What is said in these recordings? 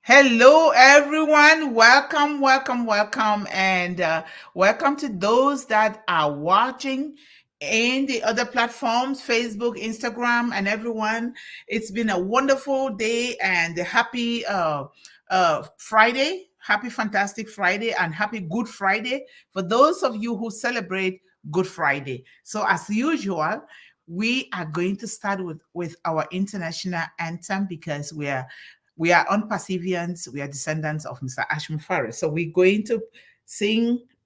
Hello, everyone. Welcome, welcome, welcome, and welcome to those that are watching in the other platforms Facebook, Instagram, and everyone. It's been a wonderful day and a happy Friday. Happy, fantastic Friday, and happy Good Friday for those of you who celebrate Good Friday. So, as usual, we are going to start with our international anthem because we are unpersevians. We are descendants of Mr. Ashman Forrest. So we're going to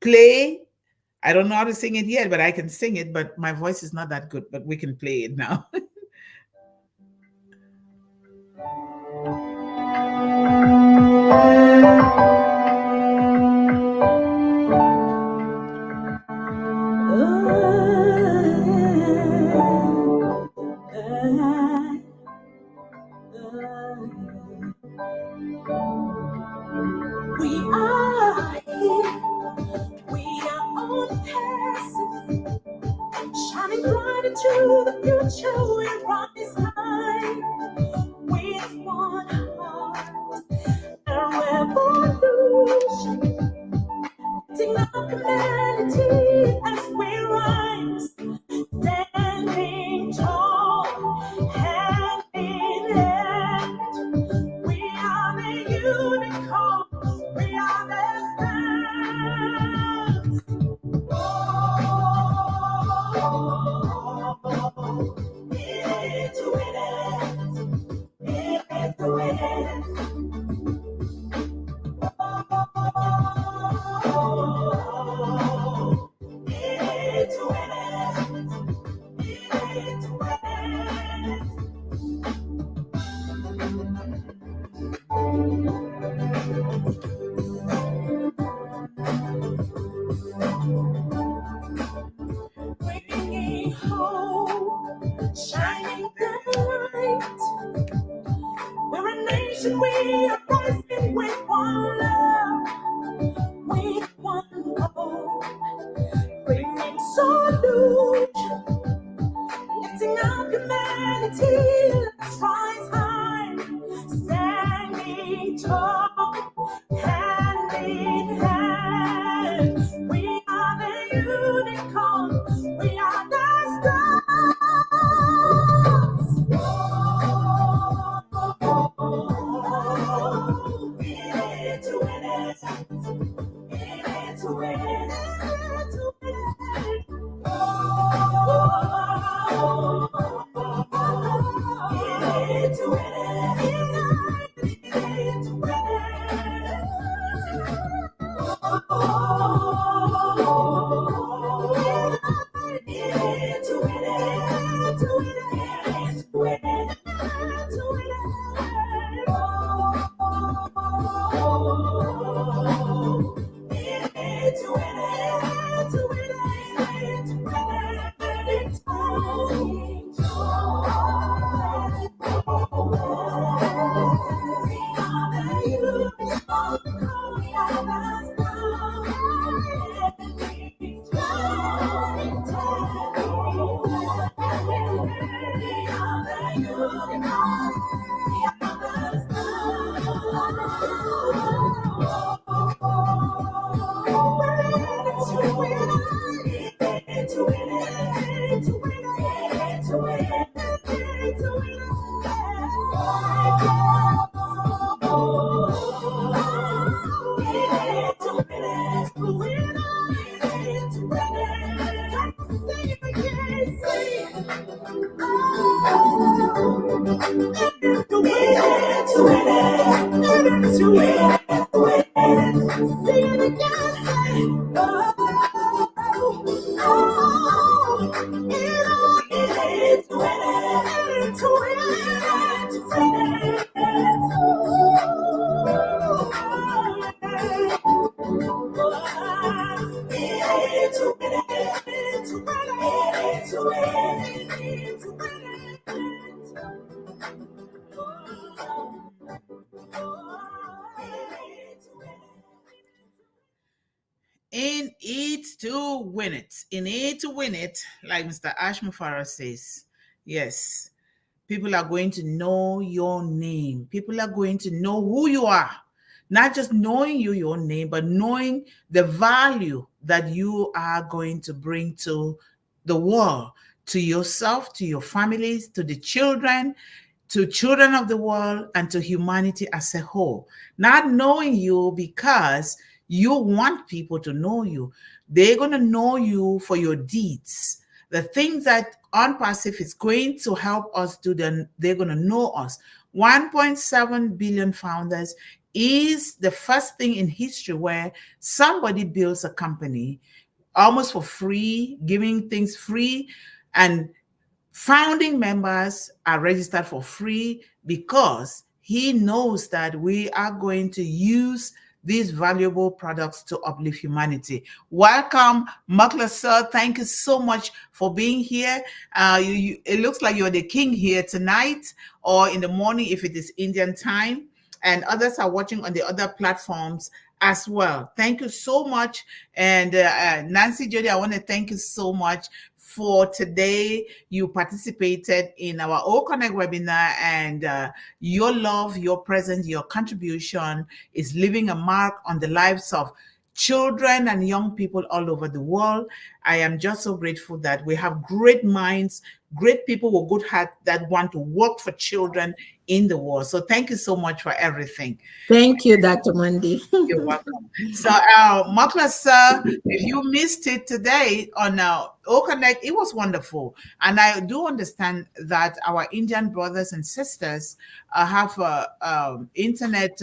play. I don't know how to sing it yet, but I can sing it. But my voice is not that good, but we can play it now. We are here. We are on passive, shining bright into the future. We rise high with one heart, a revolution, lifting up humanity as we rise, standing tall, hand in hand. We are the unicorn. We are the stars. It's winning. It's winning. It's winning. It's winning. Bringing hope, shining bright. We're a nation, we are rising with one love, with one goal, bringing solution, lifting up humanity. Let's rise high, standing tall, hand in hand. We are the unicorn, we are the stars. It's winning. It's winning. It's winning. It's winning. It's in it to win it. In it to win it, like Mr. Ashmufara says. Yes. People are going to know your name. People are going to know who you are. Not just knowing you, your name, but knowing the value that you are going to bring to the world, to yourself, to your families, to the children, to children of the world, and to humanity as a whole. Not knowing you because you want people to know you. They're going to know you for your deeds. The things that ONPASSIVE is going to help us do, then they're going to know us. 1.7 billion founders is the first thing in history where somebody builds a company almost for free, giving things free, and founding members are registered for free because he knows that we are going to use these valuable products to uplift humanity. Welcome, Makla sir. Thank you so much for being here. It looks like you're the king here tonight or in the morning if it is Indian time, and others are watching on the other platforms as well. Thank you so much. And Nancy Jody, I want to thank you so much for today. You participated in our O Connect webinar, and your love, your presence, your contribution is leaving a mark on the lives of children and young people all over the world. I am just so grateful that we have great minds, great people with good heart that want to work for children in the world. So thank you so much for everything. Thank you, Dr. Mundih. You're welcome. So, Makla sir, if you missed it today on O Connect, it was wonderful. And I do understand that our Indian brothers and sisters have internet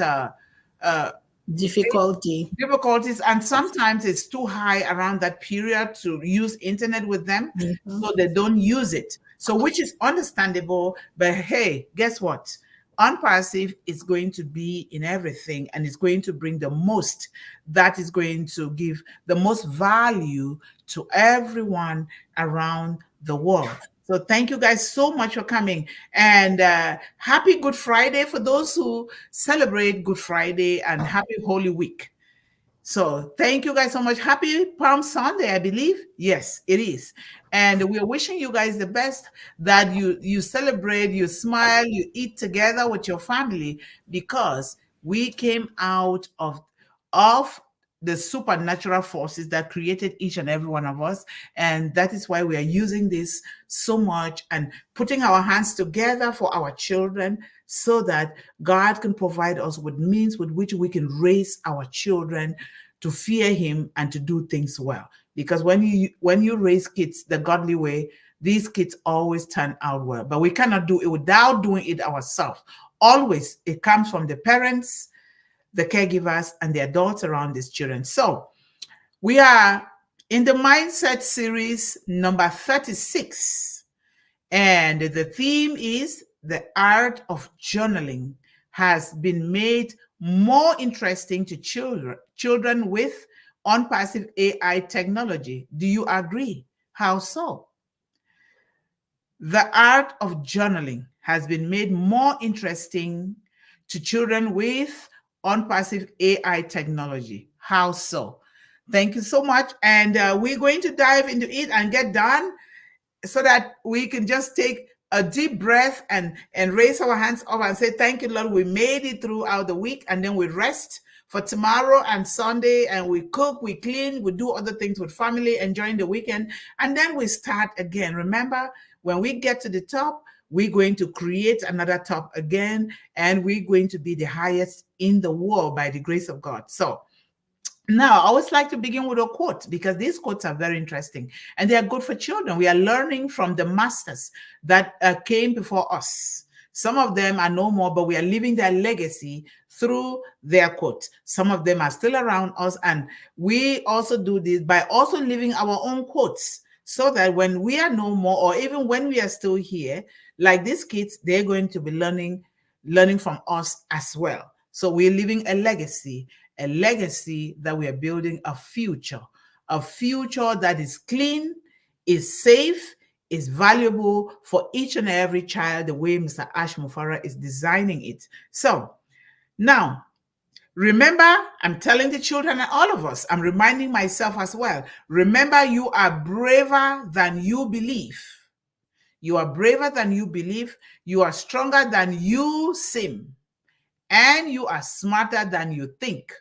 Difficulty. difficulties, and sometimes it's too high around that period to use internet with them, so they don't use it. So, which is understandable, but hey, guess what? ONPASSIVE is going to be in everything, and it's going to bring the most, that is going to give the most value to everyone around the world. So thank you guys so much for coming, and happy Good Friday for those who celebrate Good Friday, and happy Holy Week. So thank you guys so much. Happy Palm Sunday, I believe. Yes, it is. And we're wishing you guys the best, that you celebrate, you smile, you eat together with your family, because we came out of the supernatural forces that created each and every one of us. And that is why we are using this so much and putting our hands together for our children, so that God can provide us with means with which we can raise our children to fear him and to do things well. Because when you raise kids the godly way, these kids always turn out well. But we cannot do it without doing it ourselves. Always, it comes from the parents, the caregivers, and the adults around these children. So we are in the Mindset series number 36. And the theme is the art of journaling has been made more interesting to children with ONPASSIVE AI technology. Do you agree? How so? The art of journaling has been made more interesting to children with ONPASSIVE AI technology. How so? Thank you so much. And we're going to dive into it and get done, so that we can just take a deep breath and raise our hands up and say, thank you, Lord, we made it throughout the week. And then we rest for tomorrow and Sunday, and we cook, we clean, we do other things with family, enjoying the weekend. And then we start again. Remember, when we get to the top, we're going to create another top again, and we're going to be the highest in the world by the grace of God. So now, I always like to begin with a quote, because these quotes are very interesting and they are good for children. We are learning from the masters that came before us. Some of them are no more, but we are leaving their legacy through their quotes. Some of them are still around us, and we also do this by also leaving our own quotes, so that when we are no more, or even when we are still here, like these kids, they're going to be learning from us as well. So we're leaving a legacy that we are building a future that is clean, is safe, is valuable for each and every child, the way Mr. Ash Mufara is designing it. So now, remember, I'm telling the children and all of us, I'm reminding myself as well, remember, you are braver than you believe. You are braver than you believe. You are stronger than you seem. And you are smarter than you think.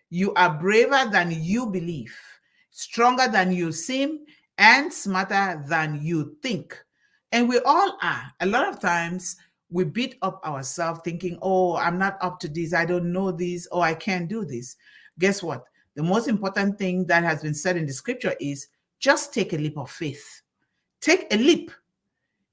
You are braver than you believe, stronger than you seem, and smarter than you think. And we all are. A lot of times we beat up ourselves thinking, oh, I'm not up to this. I don't know this, or I can't do this. Guess what? The most important thing that has been said in the scripture is just take a leap of faith. Take a leap.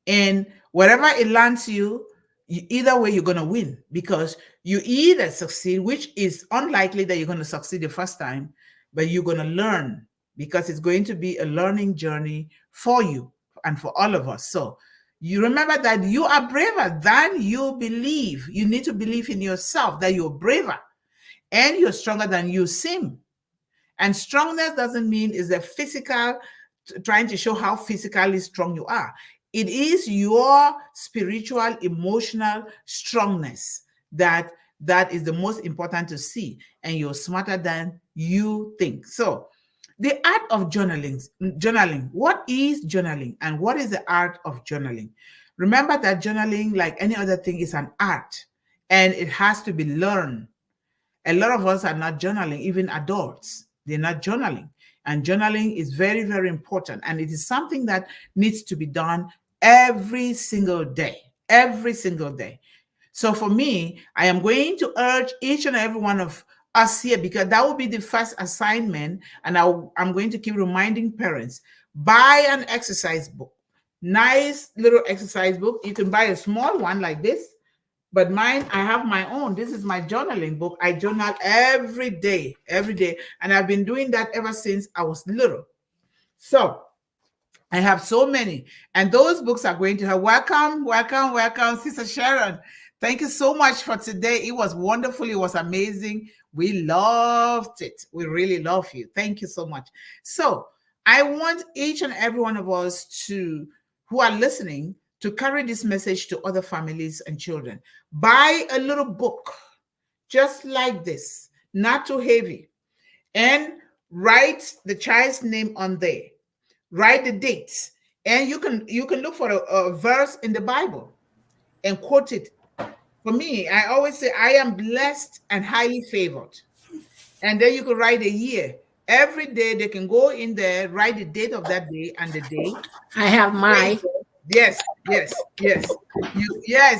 And wherever it lands you, either way, you're going to win because you either succeed, which is unlikely that you're going to succeed the first time, but you're going to learn because it's going to be a learning journey for you and for all of us. So you remember that you are braver than you believe. You need to believe in yourself that you're braver and you're stronger than you seem. And strongness doesn't mean is a physical, trying to show how physically strong you are. It is your spiritual, emotional strongness that is the most important to see. And you're smarter than you think. So the art of journaling. What is journaling and what is the art of journaling? Remember that journaling, like any other thing, is an art and it has to be learned. A lot of us are not journaling, even adults. They're not journaling. And journaling is very, very important. And it is something that needs to be done every single day. Every single day. So for me, I am going to urge each and every one of us here, because that will be the first assignment. And I'm going to keep reminding parents, buy an exercise book. Nice little exercise book. You can buy a small one like this. But mine, I have my own. This is my journaling book. I journal every day, every day. And I've been doing that ever since I was little. So I have so many. And those books are going to have welcome, Sister Sharon. Thank you so much for today. It was wonderful. It was amazing. We loved it. We really love you. Thank you so much. So I want each and every one of us who are listening to carry this message to other families and children. Buy a little book just like this, not too heavy, and write the child's name on there. Write the dates, and you can look for a verse in the Bible and quote it. For me, I always say I am blessed and highly favored, and then you can write a year. Every day they can go in there, write the date of that day and the day. I have mine. Yes. Yes.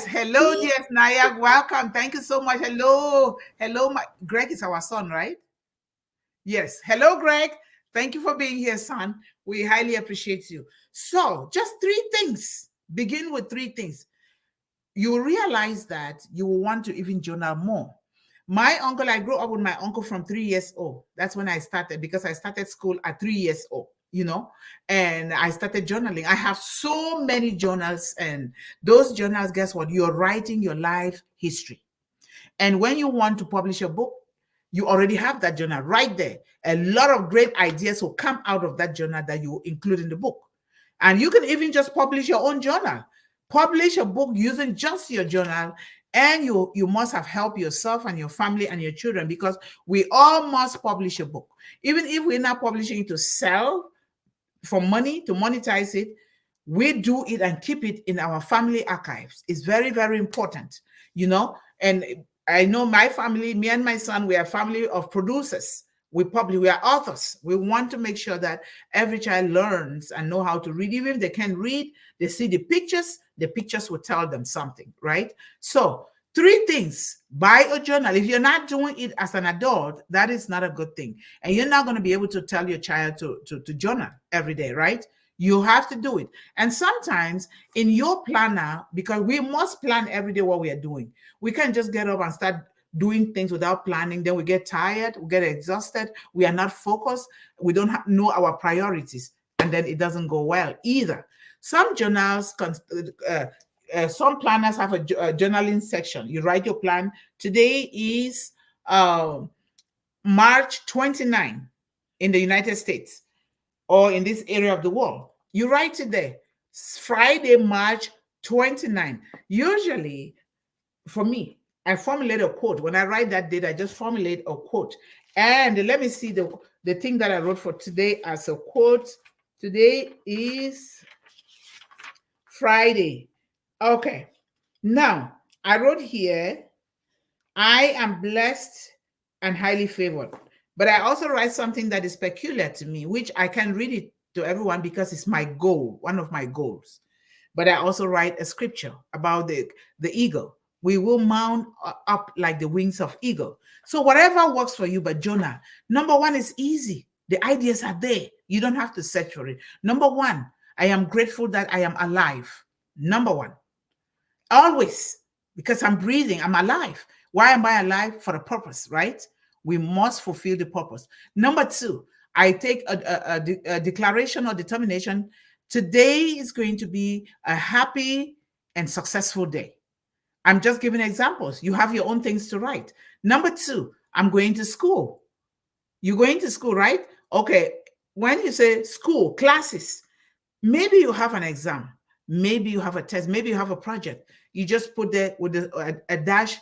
Hello, dear Naya. Welcome. Thank you so much. Hello. Greg is our son, right? Yes. Hello, Greg. Thank you for being here, son. We highly appreciate you. So, just 3 things. Begin with 3 things. You will realize that you will want to even journal more. My uncle, I grew up with my uncle from 3 years old. That's when I started, because I started school at 3 years old. And I started journaling. I have so many journals, and those journals, guess what? You're writing your life history. And when you want to publish a book, you already have that journal right there. A lot of great ideas will come out of that journal that you include in the book. And you can even just publish your own journal. Publish a book using just your journal, and you must have helped yourself and your family and your children, because we all must publish a book. Even if we're not publishing it to sell, for money, to monetize it, we do it and keep it in our family archives. It's very, very important, and I know my family, me and my son, we are a family of producers. We are authors. We want to make sure that every child learns and know how to read. Even if they can't read, they see the pictures will tell them something, right? So 3 things. Buy a journal. If you're not doing it as an adult, that is not a good thing. And you're not going to be able to tell your child to journal every day, right? You have to do it. And sometimes in your planner, because we must plan every day what we are doing. We can't just get up and start doing things without planning. Then we get tired, we get exhausted, we are not focused, we don't know our priorities, and then it doesn't go well either. Some journals, some planners have a journaling section. You write your plan. Today is March 29 in the United States or in this area of the world. You write it there. Friday, March 29. Usually, for me, I formulate a quote. When I write that date, I just formulate a quote. And let me see the thing that I wrote for today as a quote. Today is Friday. Okay. Now, I wrote here, I am blessed and highly favored. But I also write something that is peculiar to me, which I can read it to everyone because it's my goal, one of my goals. But I also write a scripture about the eagle. We will mount up like the wings of eagle. So whatever works for you, but Jonah, number one is easy. The ideas are there. You don't have to search for it. Number one, I am grateful that I am alive. Number one, always, because I'm breathing, I'm alive. Why am I alive? For a purpose, right? We must fulfill the purpose. Number two, I take a declaration or determination. Today is going to be a happy and successful day. I'm just giving examples. You have your own things to write. Number two, I'm going to school. You're going to school, right? Okay. When you say school, classes, maybe you have an exam, maybe you have a test, maybe you have a project. You just put there with a dash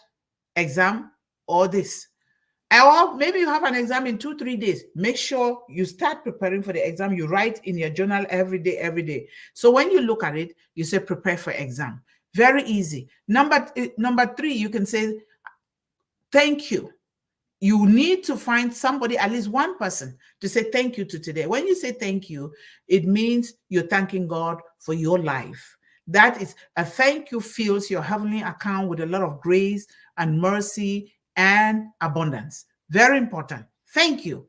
exam or this. Or maybe you have an exam in 2-3 days. Make sure you start preparing for the exam. You write in your journal every day, every day. So when you look at it, you say prepare for exam. Very easy. Number three, you can say thank you. You need to find somebody, at least one person, to say thank you to today. When you say thank you, it means you're thanking God for your life. That is a thank you fills your heavenly account with a lot of grace and mercy and abundance. Very important. Thank you.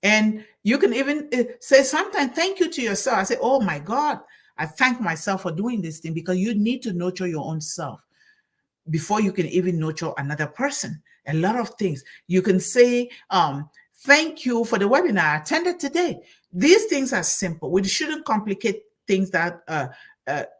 And you can even say sometimes thank you to yourself. I say, oh my God, I thank myself for doing this thing, because you need to nurture your own self before you can even nurture another person. A lot of things. You can say, thank you for the webinar I attended today. These things are simple. We shouldn't complicate things that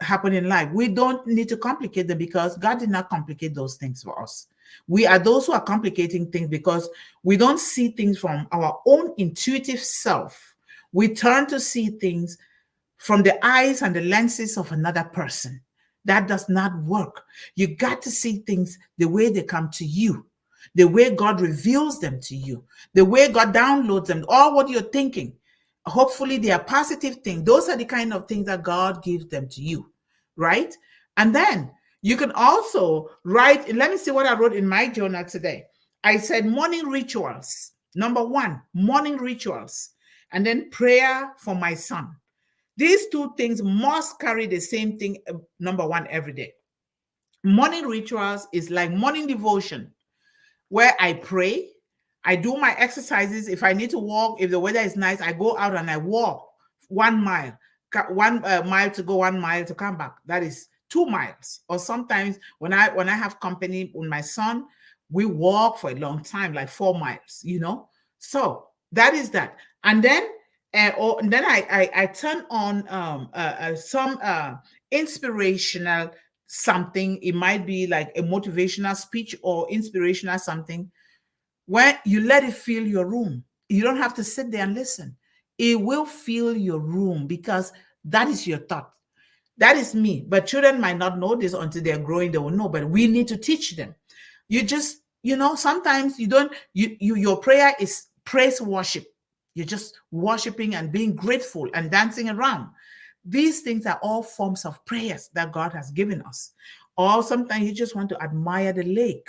happen in life. We don't need to complicate them, because God did not complicate those things for us. We are those who are complicating things because we don't see things from our own intuitive self. We turn to see things from the eyes and the lenses of another person. That does not work. You got to see things the way they come to you, the way God reveals them to you, the way God downloads them, all what you're thinking. Hopefully, they are positive things. Those are the kind of things that God gives them to you, right? And then you can also write. Let me see what I wrote in my journal today. I said morning rituals. Number one, morning rituals. And then prayer for my son. These two things must carry the same thing, number one, every day. Morning rituals is like morning devotion, where I pray, I do my exercises. If I need to walk, if the weather is nice, I go out and I walk 1 mile, 1 mile to go, 1 mile to come back. That is 2 miles. Or sometimes when I have company with my son, we walk for a long time, like 4 miles, So that is that. And then then I turn on some inspirational something. It might be like a motivational speech or inspirational something. When you let it fill your room, you don't have to sit there and listen. It will fill your room, because that is your thought. That is me. But children might not know this until they're growing. They will know. But we need to teach them. You just, sometimes you don't. Your prayer is praise worship. You're just worshiping and being grateful and dancing around. These things are all forms of prayers that God has given us. Or sometimes you just want to admire the lake,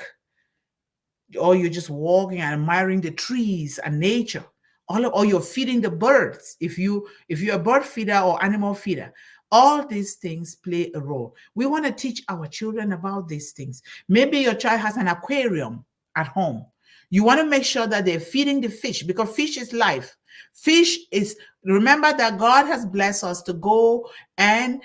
or you're just walking and admiring the trees and nature, or you're feeding the birds. If you're a bird feeder or animal feeder, all these things play a role. We want to teach our children about these things. Maybe your child has an aquarium at home. You want to make sure that they're feeding the fish, because fish is life. Remember that God has blessed us to go and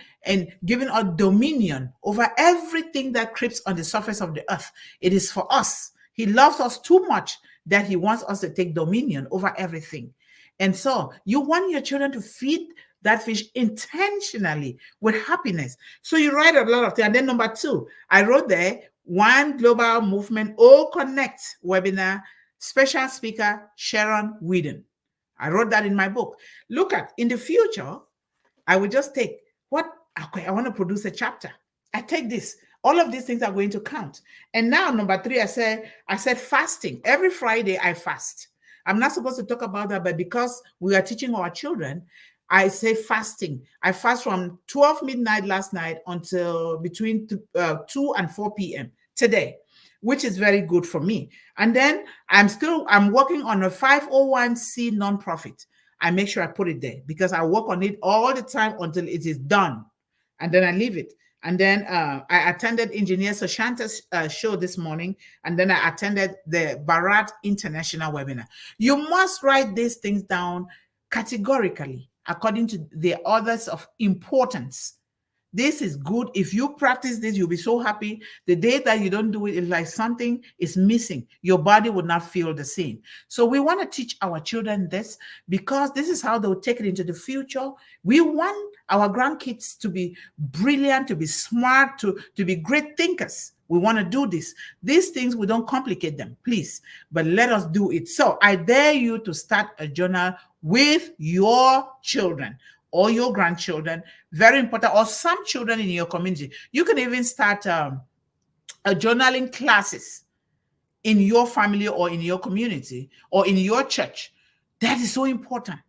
given us dominion over everything that creeps on the surface of the earth. It is for us. He loves us too much that he wants us to take dominion over everything. And so you want your children to feed that fish intentionally with happiness. So you write a lot of things. And then number two, I wrote there, one global movement, all connect webinar, special speaker, Sharon Whedon. I wrote that in my book. Look at, in the future, I will just take I want to produce a chapter. I take this. All of these things are going to count. And now, number three, I said fasting. Every Friday, I fast. I'm not supposed to talk about that, but because we are teaching our children, I say fasting. I fast from 12 midnight last night until between 2 and 4 p.m. today, which is very good for me. And then I'm working on a 501c nonprofit. I make sure I put it there because I work on it all the time until it is done. And then I leave it. And then I attended Engineer Soshanta's show this morning. And then I attended the Bharat International webinar. You must write these things down categorically according to the orders of importance. This is good. If you practice this, you'll be so happy. The day that you don't do it, it's like something is missing. Your body would not feel the same. So we want to teach our children this because this is how they'll take it into the future. We want our grandkids to be brilliant, to be smart, to be great thinkers. We want to do this. These things, we don't complicate them, please, but let us do it. So I dare you to start a journal with your children or your grandchildren, very important, or some children in your community. You can even start a journaling classes in your family or in your community or in your church. That is so important.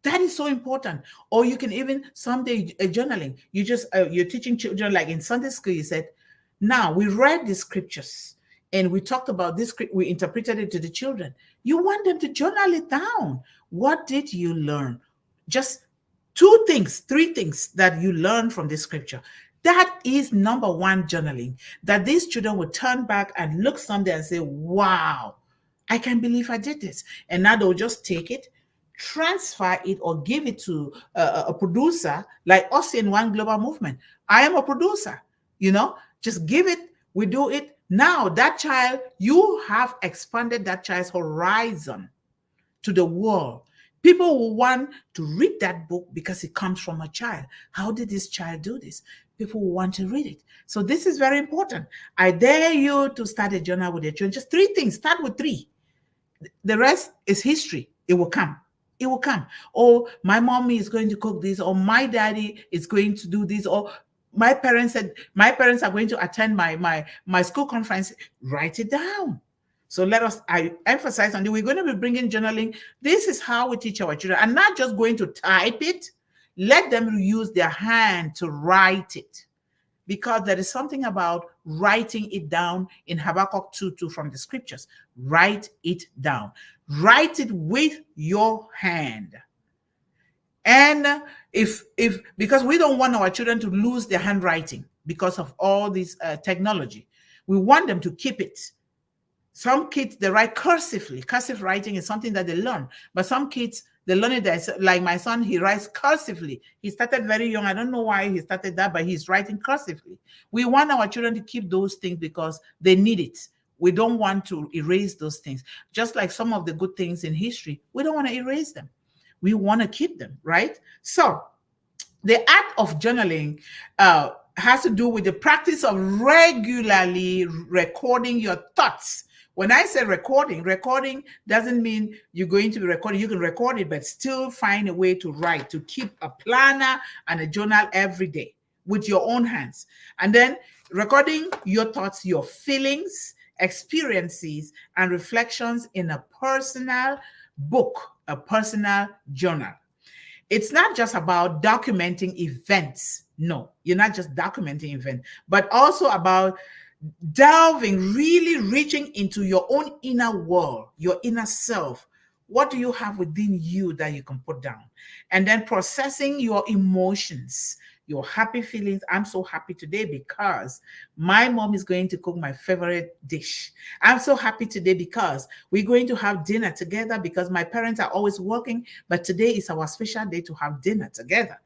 That is so important. Or you can even someday journaling. You're teaching children, like in Sunday school. You said, now we read the scriptures and we talked about this. We interpreted it to the children. You want them to journal it down. What did you learn? Just 3 things that you learn from this scripture. That is number one, journaling. That these children will turn back and look someday and say, wow, I can't believe I did this. And now they'll just take it, transfer it, or give it to a producer like us in One Global Movement. I am a producer, just give it, we do it. Now that child, you have expanded that child's horizon to the world. People will want to read that book because it comes from a child. How did this child do this? People will want to read it. So this is very important. I dare you to start a journal with your children. Just 3 things. Start with 3. The rest is history. It will come. It will come. Or my mommy is going to cook this, or my daddy is going to do this, or my parents said my parents are going to attend my school conference. Write it down. So I emphasize on it. We're going to be bringing journaling. This is how we teach our children, and not just going to type it. Let them use their hand to write it, because there is something about writing it down in Habakkuk 2:2 from the scriptures. Write it down. Write it with your hand. And because we don't want our children to lose their handwriting because of all this technology, we want them to keep it. Some kids, they write cursively. Cursive writing is something that they learn. But some kids, they learn it, like my son, he writes cursively. He started very young. I don't know why he started that, but he's writing cursively. We want our children to keep those things because they need it. We don't want to erase those things. Just like some of the good things in history, we don't want to erase them. We want to keep them, right? So the act of journaling has to do with the practice of regularly recording your thoughts. When I say recording doesn't mean you're going to be recording. You can record it, but still find a way to write, to keep a planner and a journal every day with your own hands. And then recording your thoughts, your feelings, experiences, and reflections in a personal book, a personal journal. It's not just about documenting events. No, you're not just documenting events, but also about delving, really reaching into your own inner world, your inner self. What do you have within you that you can put down? And then processing your emotions, your happy feelings. I'm so happy today because my mom is going to cook my favorite dish. I'm so happy today because we're going to have dinner together because my parents are always working, but today is our special day to have dinner together.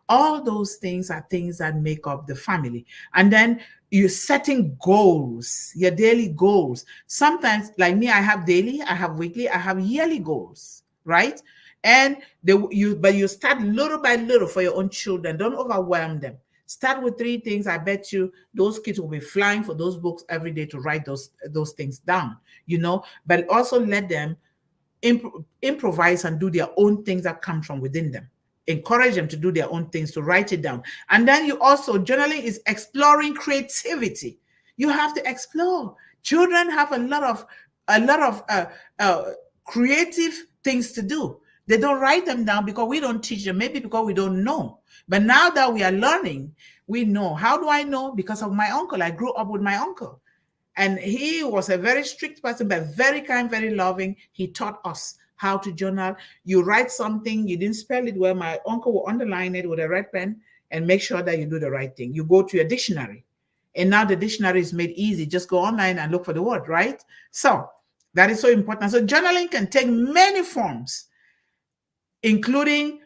All those things are things that make up the family. And then you're setting goals, your daily goals. Sometimes, like me, I have daily, I have weekly, I have yearly goals, right? And you start little by little for your own children. Don't overwhelm them. Start with 3 things. I bet you those kids will be flying for those books every day to write those things down, but also let them improvise and do their own things that come from within them. Encourage them to do their own things, to write it down. And then you also, journaling is exploring creativity. You have to explore. Children have a lot of creative things to do. They don't write them down because we don't teach them, maybe because we don't know. But now that we are learning, we know. How do I know? Because of my uncle. I grew up with my uncle. And he was a very strict person, but very kind, very loving. He taught us how to journal. You write something, you didn't spell it well. My uncle will underline it with a red pen and make sure that you do the right thing. You go to your dictionary. And now the dictionary is made easy. Just go online and look for the word, right? So that is so important. So journaling can take many forms, including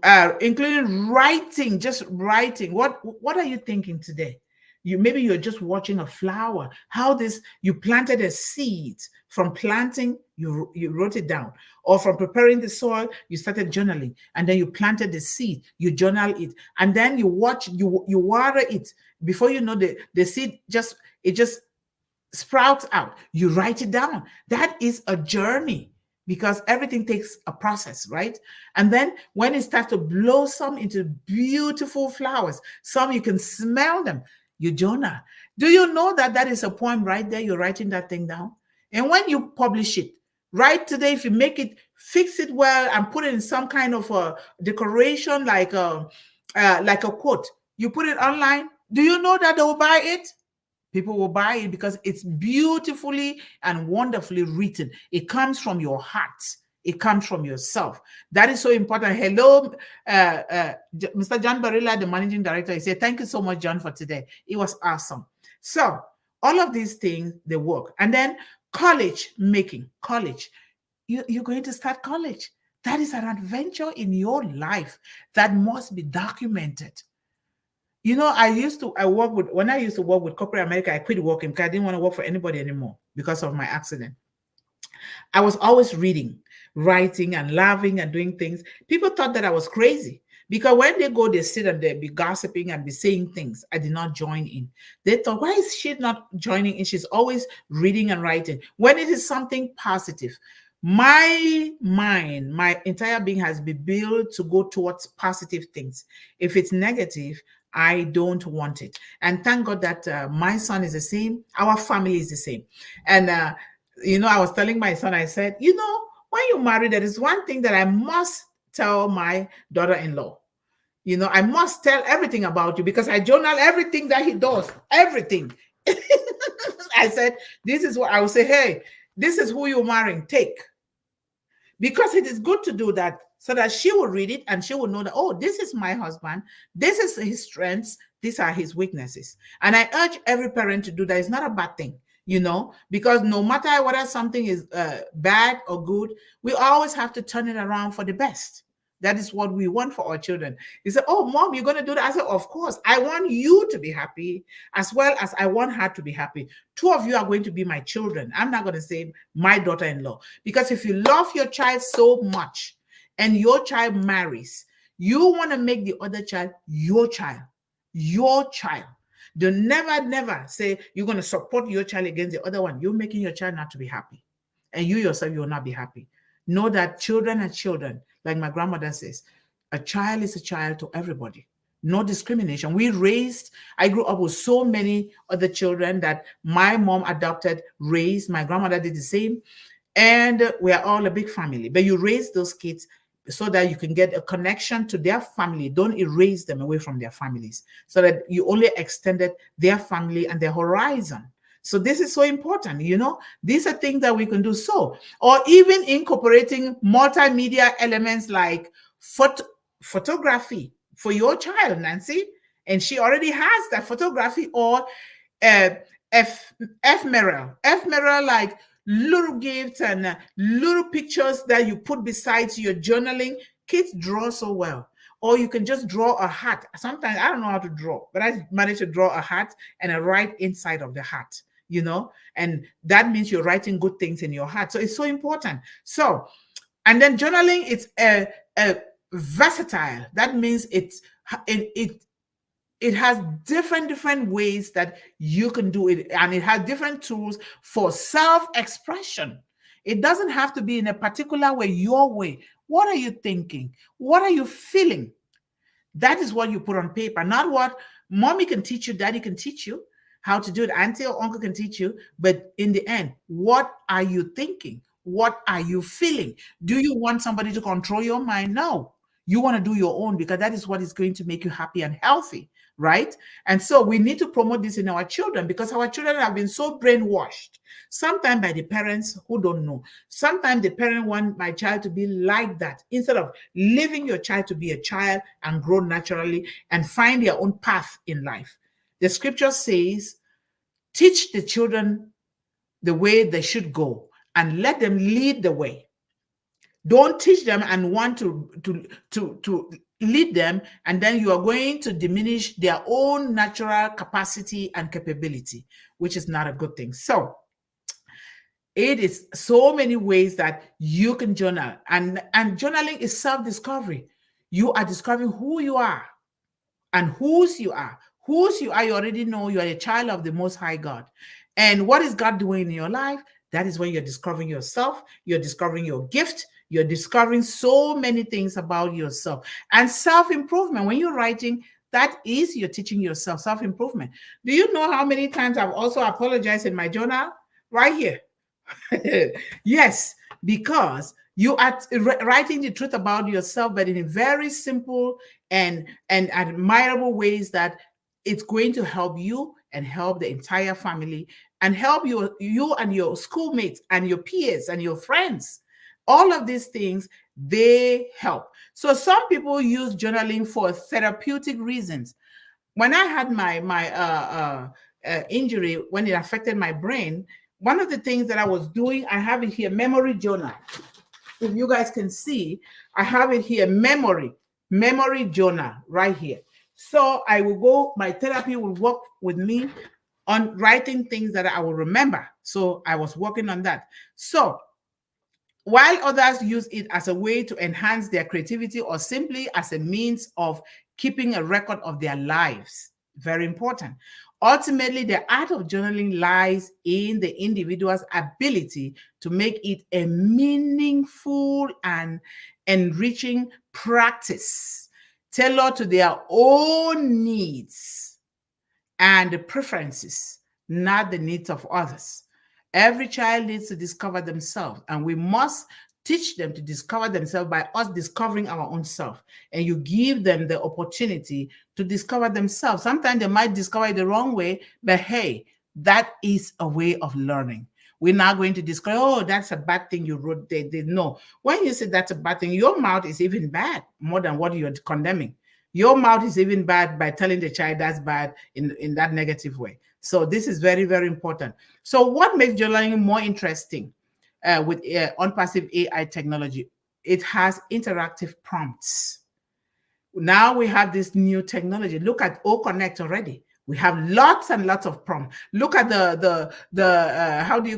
writing, just writing. What are you thinking today? Maybe you're just watching a flower. How this you planted a seed. From planting, you wrote it down, or from preparing the soil, you started journaling, and then you planted the seed, you journal it, and then you watch, you water it. Before you know, the seed just sprouts out. You write it down. That is a journey, because everything takes a process, right? And then when it starts to blossom into beautiful flowers, some you can smell them, you journal. Do you know that that is a poem right there? You're writing that thing down. And when you publish it, right today, if you make it, fix it well, and put it in some kind of a decoration, like a quote, you put it online. Do you know that they will buy it? People will buy it because it's beautifully and wonderfully written. It comes from your heart. It comes from yourself. That is so important. Hello, Mr. John Barilla, the managing director. He said, "Thank you so much, John, for today. It was awesome." So all of these things, they work. And then college. You're going to start college. That is an adventure in your life that must be documented. You know, when I used to work with corporate America, I quit working because I didn't want to work for anybody anymore because of my accident. I was always reading, writing, and laughing and doing things. People thought that I was crazy because when they go, they sit and they be gossiping and be saying things. I did not join in. They thought, why is she not joining in? She's always reading and writing. When it is something positive, my mind, my entire being has been built to go towards positive things. If it's negative, I don't want it. And thank God that my son is the same. Our family is the same. And, I was telling my son, I said, when you marry, there is one thing that I must tell my daughter-in-law. I must tell everything about you because I journal everything that he does, everything. I said, this is what I will say. Hey, this is who you're marrying. Take. Because it is good to do that so that she will read it and she will know that, oh, this is my husband. This is his strengths. These are his weaknesses. And I urge every parent to do that. It's not a bad thing, because no matter whether something is bad or good, we always have to turn it around for the best. That is what we want for our children. He said, oh, Mom, you're going to do that? I said, of course. I want you to be happy as well as I want her to be happy. Two of you are going to be my children. I'm not going to say my daughter-in-law. Because if you love your child so much and your child marries, you want to make the other child your child. Your child. Don't never say you're going to support your child against the other one. You're making your child not to be happy. And you yourself, you will not be happy. Know that children are children. Like my grandmother says, a child is a child to everybody. No discrimination. I grew up with so many other children that my mom adopted, raised. My grandmother did the same. And we are all a big family. But you raise those kids so that you can get a connection to their family. Don't erase them away from their families, so that you only extended their family and their horizon. So this is so important, These are things that we can do. So, or even incorporating multimedia elements like photography for your child, Nancy. And she already has that photography, or ephemeral, like little gifts and little pictures that you put beside your journaling. Kids draw so well. Or you can just draw a hat. Sometimes I don't know how to draw, but I managed to draw a hat and I write inside of the hat, and that means you're writing good things in your heart. So it's so important. So, and then journaling, it's a versatile. That means it has different ways that you can do it, and it has different tools for self-expression. It doesn't have to be in a particular way, your way. What are you thinking? What are you feeling? That is what you put on paper, not what mommy can teach you, daddy can teach you how to do it, auntie or uncle can teach you. But in the end, what are you thinking? What are you feeling? Do you want somebody to control your mind? No. You want to do your own, because that is what is going to make you happy and healthy, right? And so we need to promote this in our children, because our children have been so brainwashed, sometimes by the parents who don't know. Sometimes the parent want my child to be like that, instead of leaving your child to be a child and grow naturally and find their own path in life. The scripture says, teach the children the way they should go and let them lead the way. Don't teach them and want to lead them, and then you are going to diminish their own natural capacity and capability, which is not a good thing. So it is so many ways that you can journal, and journaling is self-discovery. You are discovering who you are and whose you are. Whose you are, you already know. You are a child of the Most High God. And what is God doing in your life? That is when you're discovering yourself. You're discovering your gift. You're discovering so many things about yourself. And self-improvement, when you're writing, that is you're teaching yourself self-improvement. Do you know how many times I've also apologized in my journal? Right here. Yes, because you are writing the truth about yourself, but in a very simple and admirable ways that it's going to help you and help the entire family and help you and your schoolmates and your peers and your friends. All of these things, they help. So some people use journaling for therapeutic reasons. When I had my injury, when it affected my brain, one of the things that I was doing, I have it here, memory journal. If you guys can see, I have it here, memory journal right here. So I will go, my therapy will work with me on writing things that I will remember. So I was working on that. So while others use it as a way to enhance their creativity or simply as a means of keeping a record of their lives, very important. Ultimately, the art of journaling lies in the individual's ability to make it a meaningful and enriching practice, tailored to their own needs and preferences, not the needs of others. Every child needs to discover themselves, and we must teach them to discover themselves by us discovering our own self. And you give them the opportunity to discover themselves. Sometimes they might discover it the wrong way, but hey, that is a way of learning. We're not going to discover, oh, that's a bad thing you wrote. They know. When you say that's a bad thing, your mouth is even bad more than what you're condemning. Your mouth is even bad by telling the child that's bad in that negative way. So this is very, very important. So what makes journaling more interesting with ONPASSIVE AI technology? It has interactive prompts. Now we have this new technology. Look at O Connect already. We have lots and lots of prompts. Look at the how do you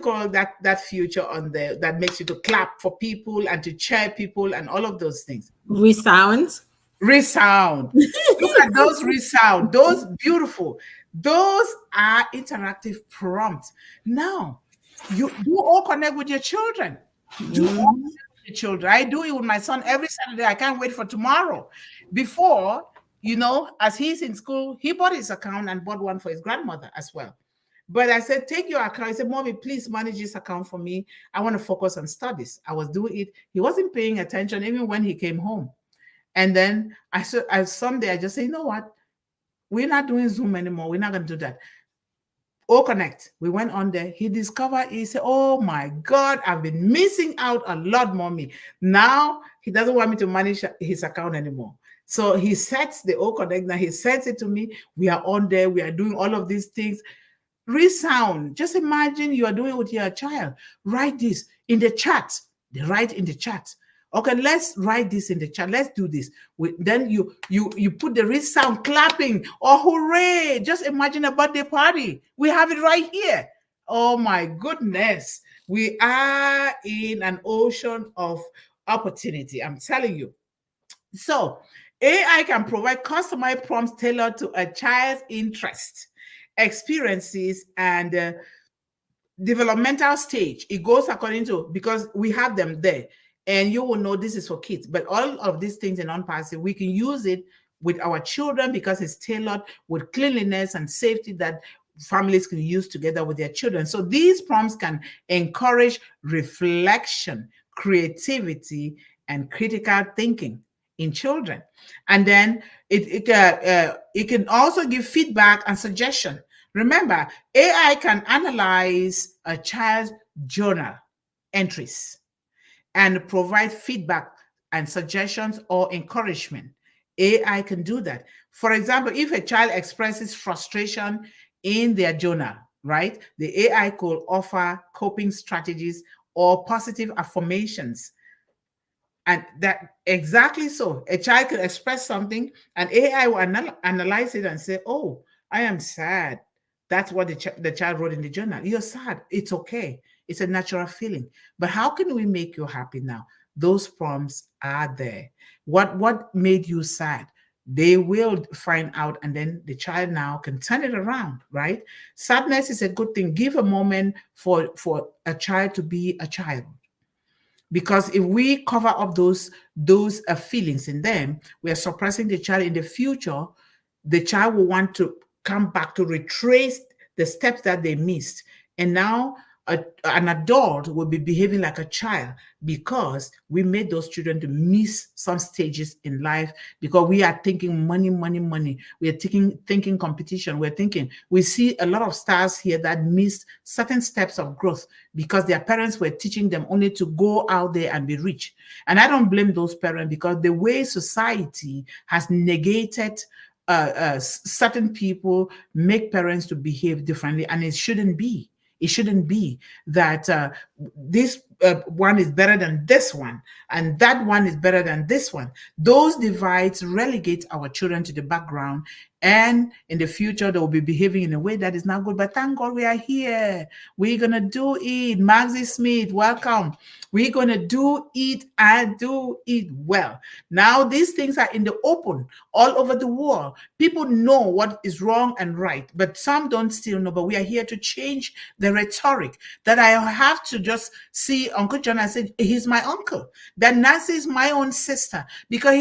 call that feature on there that makes you to clap for people and to cheer people and all of those things? Resound. Resound. Look at those resound. Those beautiful. Those are interactive prompts. Now, you do all connect with your children. Do all connect with your children. I do it with my son every Saturday. I can't wait for tomorrow. Before, as he's in school, he bought his account and bought one for his grandmother as well. But I said, take your account. I said, Mommy, please manage this account for me. I want to focus on studies. I was doing it. He wasn't paying attention even when he came home. And then someday I just say, you know what? We're not doing Zoom anymore. We're not going to do that. O Connect. We went on there. He said, oh my God, I've been missing out a lot, Mommy. Now he doesn't want me to manage his account anymore. So he sets the O Connect. Now he sends it to me. We are on there. We are doing all of these things. Resound. Just imagine you are doing it with your child. Write this in the chat. They write in the chat. Okay, let's write this in the chat. Let's do this. Then you put the resound clapping. Oh, hooray. Just imagine a birthday party. We have it right here. Oh my goodness. We are in an ocean of opportunity. I'm telling you. So AI can provide customized prompts tailored to a child's interest, experiences, and developmental stage. It goes according to, because we have them there. And you will know this is for kids. But all of these things in ONPASSIVE, we can use it with our children because it's tailored with cleanliness and safety that families can use together with their children. So these prompts can encourage reflection, creativity, and critical thinking in children. And then it can also give feedback and suggestion. Remember, AI can analyze a child's journal entries and provide feedback and suggestions or encouragement. AI can do that. For example, if a child expresses frustration in their journal, right, the AI could offer coping strategies or positive affirmations. And that exactly so. A child could express something, and AI will analyze it and say, "Oh, I am sad." That's what the child wrote in the journal. You're sad. It's okay. It's a natural feeling. But how can we make you happy now? Those prompts are there. What made you sad? They will find out, and then the child now can turn it around, right? Sadness is a good thing. Give a moment for a child to be a child, because if we cover up those feelings in them, we are suppressing the child. In the future, the child will want to come back to retrace the steps that they missed, and now an adult will be behaving like a child because we made those children to miss some stages in life, because we are thinking money, money, money. We are thinking competition. We're thinking, we see a lot of stars here that missed certain steps of growth because their parents were teaching them only to go out there and be rich. And I don't blame those parents, because the way society has negated certain people make parents to behave differently, and it shouldn't be. It shouldn't be that this one is better than this one, and that one is better than this one. Those divides relegate our children to the background, and in the future, they will be behaving in a way that is not good. But thank God we are here. We're going to do it. Maxie Smith, welcome. We're going to do it and do it well. Now, these things are in the open all over the world. People know what is wrong and right, but some don't still know. But we are here to change the rhetoric, that I have to just see Uncle John and say, he's my uncle. That Nancy is my own sister, because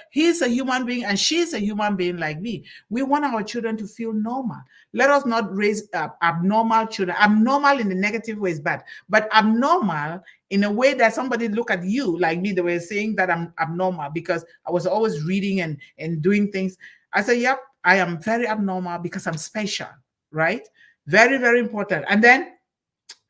he's a human being and she's a human being like me. We want our children to feel normal. Let us not raise abnormal children. Abnormal in the negative way is bad, but abnormal in a way that somebody look at you like me, they were saying that I'm abnormal because I was always reading and doing things. I said, yep, I am very abnormal because I'm special, right? Very, very important. And then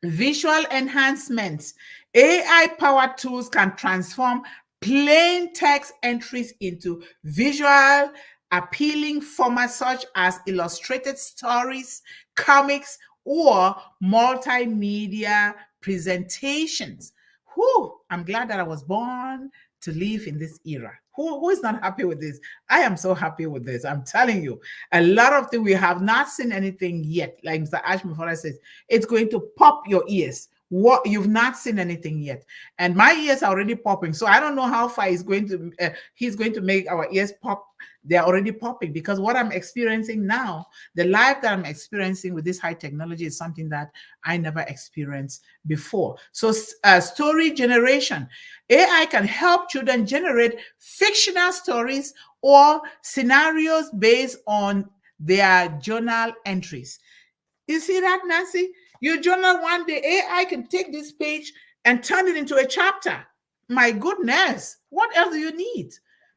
visual enhancements. AI-powered tools can transform plain text entries into visual, appealing formats such as illustrated stories, comics, or multimedia presentations. Whew, I'm glad that I was born to live in this era. Who is not happy with this? I am so happy with this. I'm telling you, a lot of things we have not seen anything yet. Like Mr. Ashman Father says, it's going to pop your ears. What, you've not seen anything yet, and my ears are already popping. So I don't know how far he's going to make our ears pop. They're already popping, because what I'm experiencing now, the life that I'm experiencing with this high technology, is something that I never experienced before. So story generation. AI can help children generate fictional stories or scenarios based on their journal entries. You see that, Nancy? Your journal one day, AI can take this page and turn it into a chapter. My goodness, what else do you need?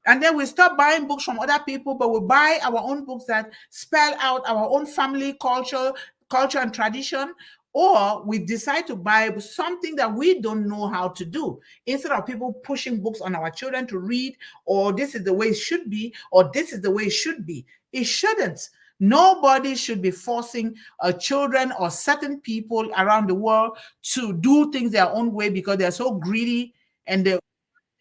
And then we stop buying books from other people, but we buy our own books that spell out our own family culture and tradition. Or we decide to buy something that we don't know how to do, instead of people pushing books on our children to read, or this is the way it should be, or this is the way it should be. It shouldn't. Nobody should be forcing children or certain people around the world to do things their own way, because they're so greedy and they want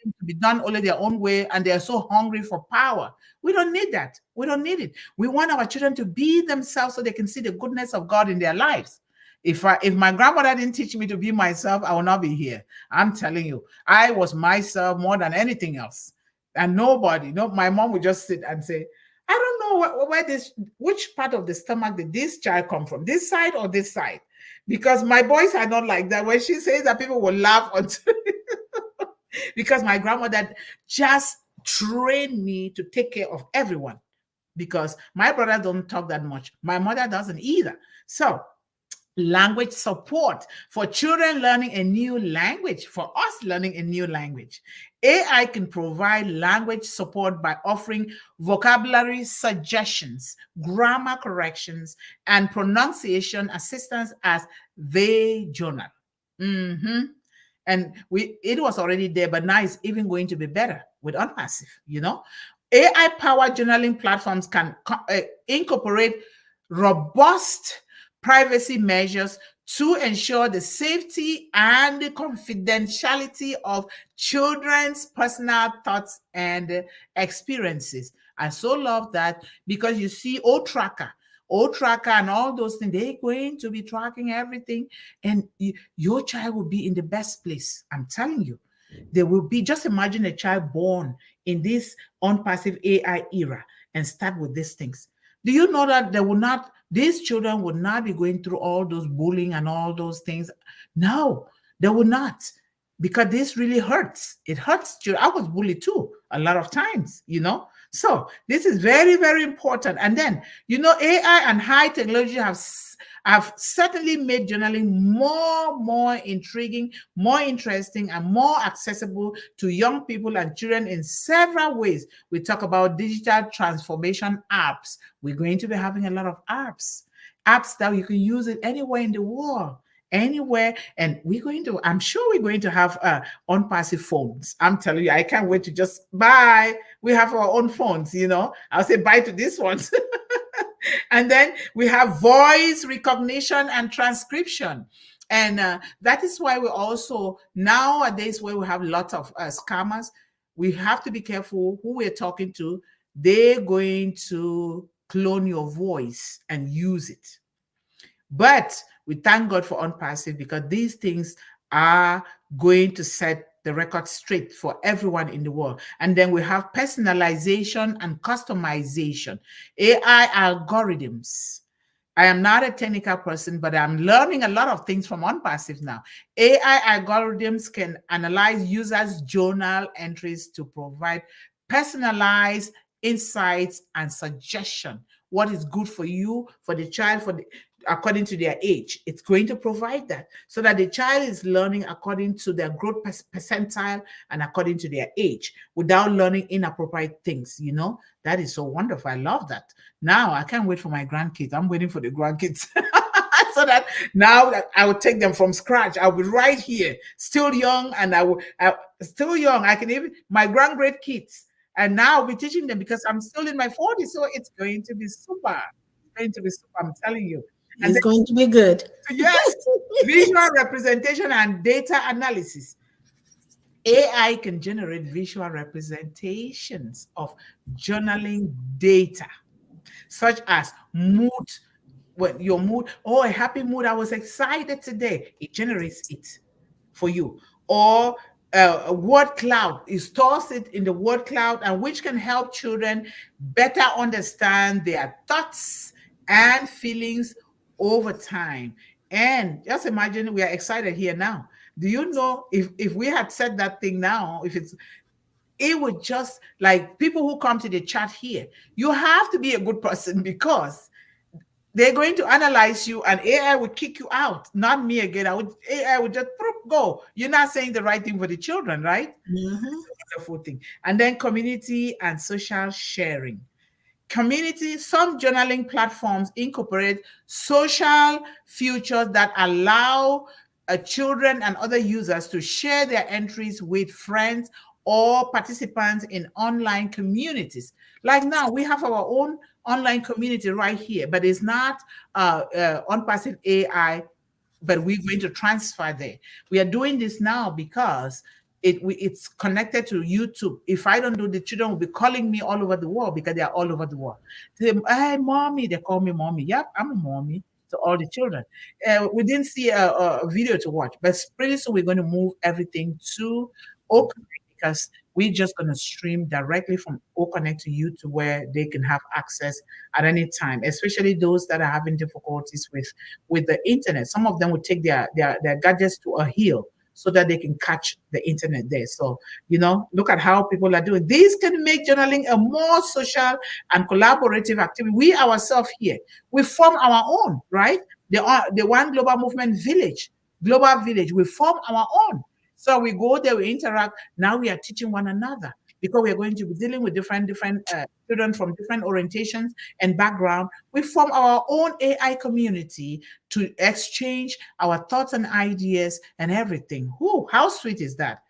things to be done only their own way, and they're so hungry for power. We don't need that. We don't need it. We want our children to be themselves so they can see the goodness of God in their lives. If my grandmother didn't teach me to be myself, I will not be here. I'm telling you, I was myself more than anything else. And my mom would just sit and say, I don't know which part of the stomach did this child come from, this side or this side? Because my boys are not like that. When she says that, people will laugh until because my grandmother just trained me to take care of everyone. because my brother don't talk that much. My mother doesn't either. So language support for children learning a new language, for us learning a new language. AI can provide language support by offering vocabulary suggestions, grammar corrections, and pronunciation assistance as they journal. Mhm. And it was already there, but now it's even going to be better with ONPASSIVE, AI powered journaling platforms can incorporate robust privacy measures to ensure the safety and the confidentiality of children's personal thoughts and experiences. I so love that, because you see old tracker and all those things, they're going to be tracking everything, and your child will be in the best place. I'm telling you, they will be. Just imagine a child born in this ONPASSIVE AI era and start with these things. Do you know that these children would not be going through all those bullying and all those things? No, they would not, because this really hurts. It hurts children. I was bullied too a lot of times. So this is very, very important. And then, AI and high technology have certainly made journaling more intriguing, more interesting, and more accessible to young people and children in several ways. We talk about digital transformation apps. We're going to be having a lot of apps that you can use it anywhere in the world, anywhere. And I'm sure we're going to have ONPASSIVE phones. I'm telling you, I can't wait to just buy. We have our own phones. I'll say bye to these ones. And then we have voice recognition and transcription. And that is why we also, nowadays, where we have lots of scammers, we have to be careful who we're talking to. They're going to clone your voice and use it. But we thank God for ONPASSIVE, because these things are going to set the record straight for everyone in the world. And then we have personalization and customization, AI algorithms. I am not a technical person, but I'm learning a lot of things from ONPASSIVE now. AI algorithms can analyze users' journal entries to provide personalized insights and suggestion. What is good for you, for the child, according to their age. It's going to provide that, so that the child is learning according to their growth percentile and according to their age, without learning inappropriate things. That is so wonderful. I love that. Now I can't wait for my grandkids. I'm waiting for the grandkids. So that now I will take them from scratch. I'll be right here, still young, and still young. I can even my great kids, and now I'll be teaching them, because I'm still in my 40s. So it's going to be super. It's going to be super. I'm telling you. And it's going to be good. Yes, visual representation and data analysis. AI can generate visual representations of journaling data, such as mood. When your mood, a happy mood, I was excited today. It generates it for you. Or a word cloud, it stores it in the word cloud, and which can help children better understand their thoughts and feelings over time. And just imagine, we are excited here now. Do you know, if we had said that thing now, it would just, like, people who come to the chat here, you have to be a good person, because they're going to analyze you, and AI would kick you out. Not me again. AI would just go. You're not saying the right thing for the children, right? Mm-hmm. It's a wonderful thing. And then community and social sharing. Some journaling platforms incorporate social features that allow children and other users to share their entries with friends or participants in online communities. Like now, we have our own online community right here, but it's not ONPASSIVE AI, but we're going to transfer there. We are doing this now because it's connected to YouTube. If I don't do, the children will be calling me all over the world, because they are all over the world. Hey, mommy, they call me mommy. Yep, I'm a mommy to all the children. We didn't see a video to watch, but pretty soon we're going to move everything to Open, because we're just going to stream directly from OConnect to YouTube, where they can have access at any time, especially those that are having difficulties with the internet. Some of them would take their gadgets to a hill so that they can catch the internet there. So, look at how people are doing. These can make journaling a more social and collaborative activity. We ourselves here, we form our own, right? The One Global Movement Village, Global Village, we form our own. So we go there, we interact. Now we are teaching one another because we are going to be dealing with different children from different orientations and background. We form our own AI community to exchange our thoughts and ideas and everything. Whoo, how sweet is that?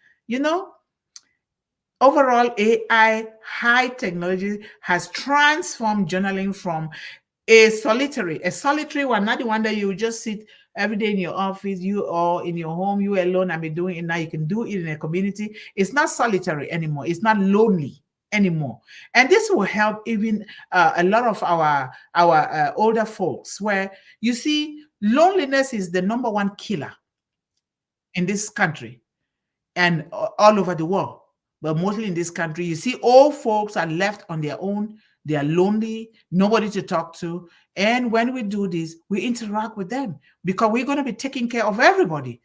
Overall, AI, high technology, has transformed journaling from a solitary one, not the one that you just sit every day in your office, you or in your home, you alone, and be doing it. Now you can do it in a community. It's not solitary anymore. It's not lonely anymore. And this will help even a lot of our older folks, where you see loneliness is the number one killer in this country and all over the world. But mostly in this country, you see old folks are left on their own. They are lonely, nobody to talk to. And when we do this, we interact with them because we're going to be taking care of everybody.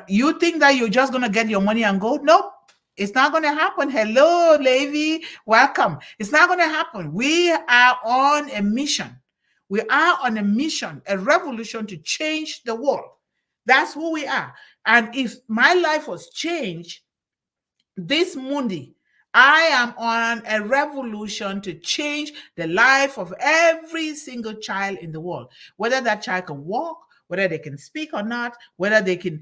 You think that you're just going to get your money and go? Nope. It's not going to happen. Hello, Levy. Welcome. It's not going to happen. We are on a mission. We are on a mission, a revolution to change the world. That's who we are. And if my life was changed this Monday, I am on a revolution to change the life of every single child in the world, whether that child can walk, whether they can speak or not, whether they can.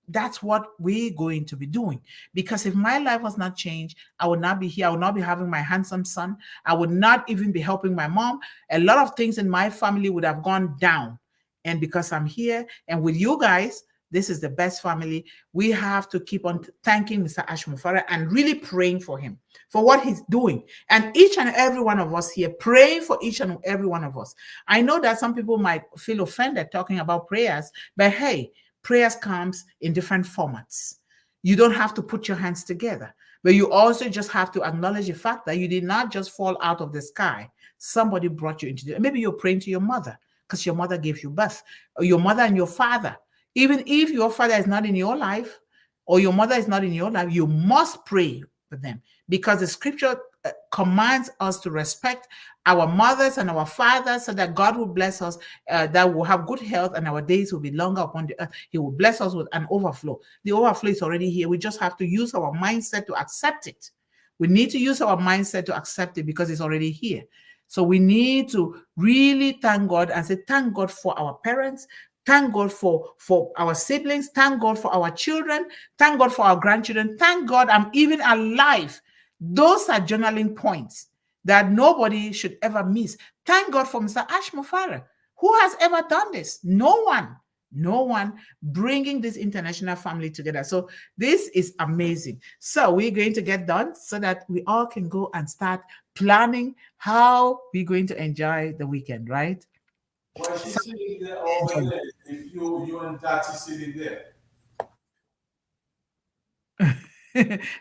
That's what we're going to be doing. Because if my life was not changed, I would not be here. I would not be having my handsome son. I would not even be helping my mom. A lot of things in my family would have gone down. And because I'm here and with you guys, this is the best family. We have to keep on thanking Mr. Ashmufara and really praying for him, for what he's doing. And each and every one of us here, praying for each and every one of us. I know that some people might feel offended talking about prayers, but hey, prayers comes in different formats. You don't have to put your hands together, but you also just have to acknowledge the fact that you did not just fall out of the sky. Somebody brought you into maybe you're praying to your mother because your mother gave you birth, or your mother and your father. Even if your father is not in your life or your mother is not in your life, you must pray for them because the scripture commands us to respect our mothers and our fathers so that God will bless us, that will have good health and our days will be longer upon the earth. He will bless us with an overflow. The overflow is already here. We just have to use our mindset to accept it. We need to use our mindset to accept it because it's already here. So we need to really thank God and say, thank God for our parents. Thank God for our siblings. Thank God for our children. Thank God for our grandchildren. Thank God I'm even alive. Those are journaling points that nobody should ever miss. Thank God for Mr. Ashmufara. Who has ever done this? No one. No one bringing this international family together. So this is amazing. So we're going to get done so that we all can go and start planning how we're going to enjoy the weekend, right? Why she's sitting there over there? If you and Tati sitting there.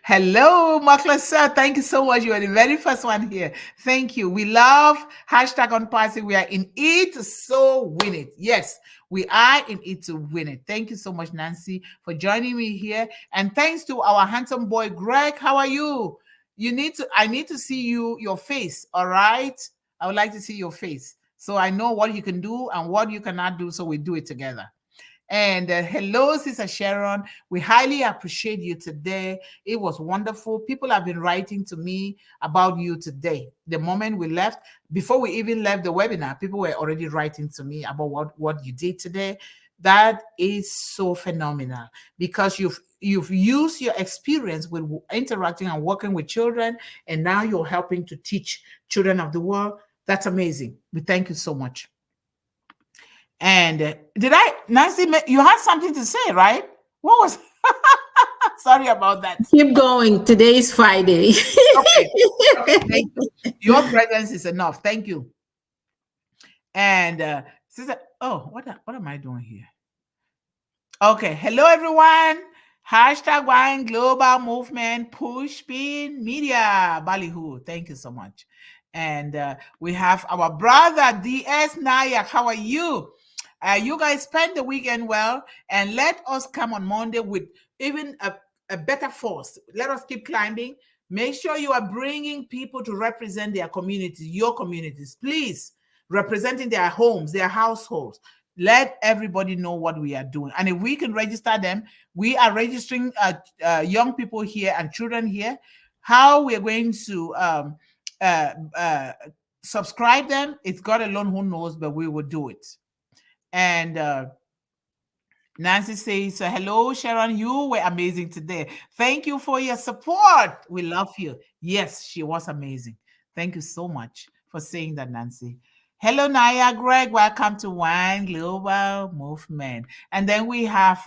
Hello, Makla sir. Thank you so much. You are the very first one here. Thank you. We love hashtag ONPASSIVE. We are in it, so win it. Yes, we are in it to win it. Thank you so much, Nancy, for joining me here. And thanks to our handsome boy, Greg. How are you? I need to see your face. All right. I would like to see your face, so I know what you can do and what you cannot do, so we do it together. And hello, Sister Sharon. We highly appreciate you today. It was wonderful. People have been writing to me about you today. The moment we left, before we even left the webinar, people were already writing to me about what you did today. That is so phenomenal because you've used your experience with interacting and working with children, and now you're helping to teach children of the world. That's amazing. We thank you so much. And Nancy, you had something to say, right? What was, sorry about that. Keep going. Today is Friday. Okay, thank you. Your presence is enough. Thank you. And Sister, what am I doing here? Okay, hello everyone. Hashtag One Global Movement Push Pin Media Ballyhoo. Thank you so much. And we have our brother DS Nayak. How are you? You guys spend the weekend well, and let us come on Monday with even a better force. Let us keep climbing. Make sure you are bringing people to represent their communities, your communities, please, representing their homes, their households. Let everybody know what we are doing. And if we can register them, we are registering young people here and children here. How we're going to uh, uh, subscribe them, it's God alone who knows, but we will do it. And Nancy says, hello, Sharon, you were amazing today. Thank you for your support. We love you. Yes, she was amazing. Thank you so much for saying that, Nancy. Hello, Naya, Greg. Welcome to One Global Movement. And then we have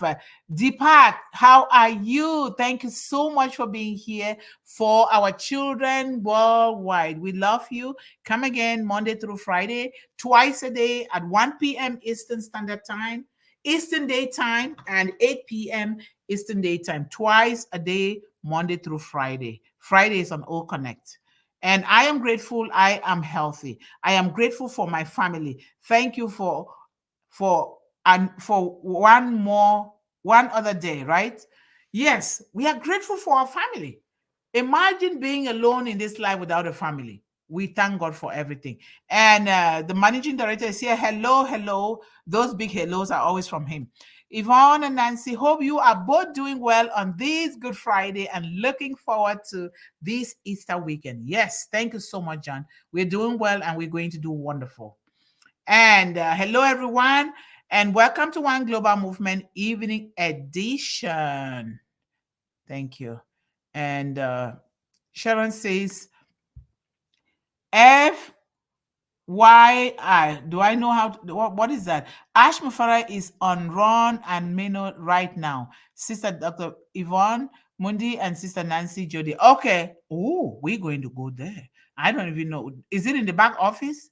Deepak. How are you? Thank you so much for being here for our children worldwide. We love you. Come again Monday through Friday, twice a day at 1 p.m. Eastern Standard Time. Eastern Daytime and 8 p.m. Eastern Daytime, twice a day, Monday through Friday. Friday is on All Connect. And I am grateful I am healthy. I am grateful for my family. Thank you for one other day, right? Yes, we are grateful for our family. Imagine being alone in this life without a family. We thank God for everything. And the managing director is here. Hello, hello. Those big hellos are always from him. Yvonne and Nancy, hope you are both doing well on this Good Friday and looking forward to this Easter weekend. Yes, thank you so much, John. We're doing well and we're going to do wonderful. And hello, everyone, and welcome to One Global Movement Evening Edition. Thank you. And Sharon says, FYI, do I know how to, what is that? Ash Mufara is on Ron and Mino right now. Sister Dr. Yvonne Mundih and Sister Nancy Jody. Okay. Oh, we're going to go there. I don't even know. Is it in the back office?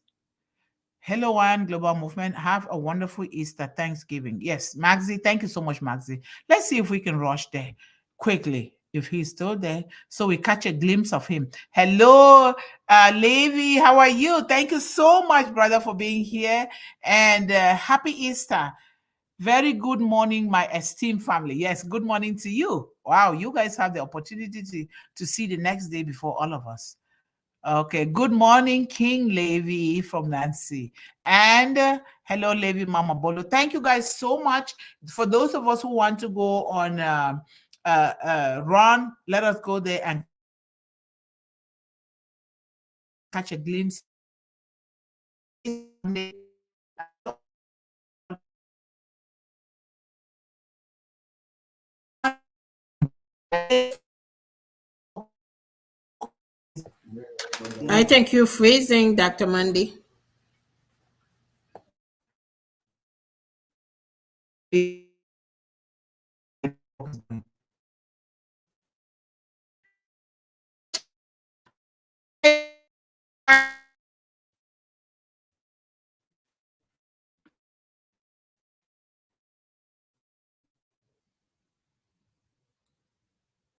Hello, One Global Movement. Have a wonderful Easter Thanksgiving. Yes, Maxie. Thank you so much, Maxie. Let's see if we can rush there quickly, if he's still there, so we catch a glimpse of him. Hello, Levi. How are you? Thank you so much, brother, for being here. And happy Easter. Very good morning, my esteemed family. Yes, good morning to you. Wow, you guys have the opportunity to see the next day before all of us. Okay, good morning, King Levi from Nancy. And hello, Levi Mama Bolo. Thank you guys so much. For those of us who want to go on Run, let us go there and catch a glimpse. I think you're freezing, Dr. Mundih.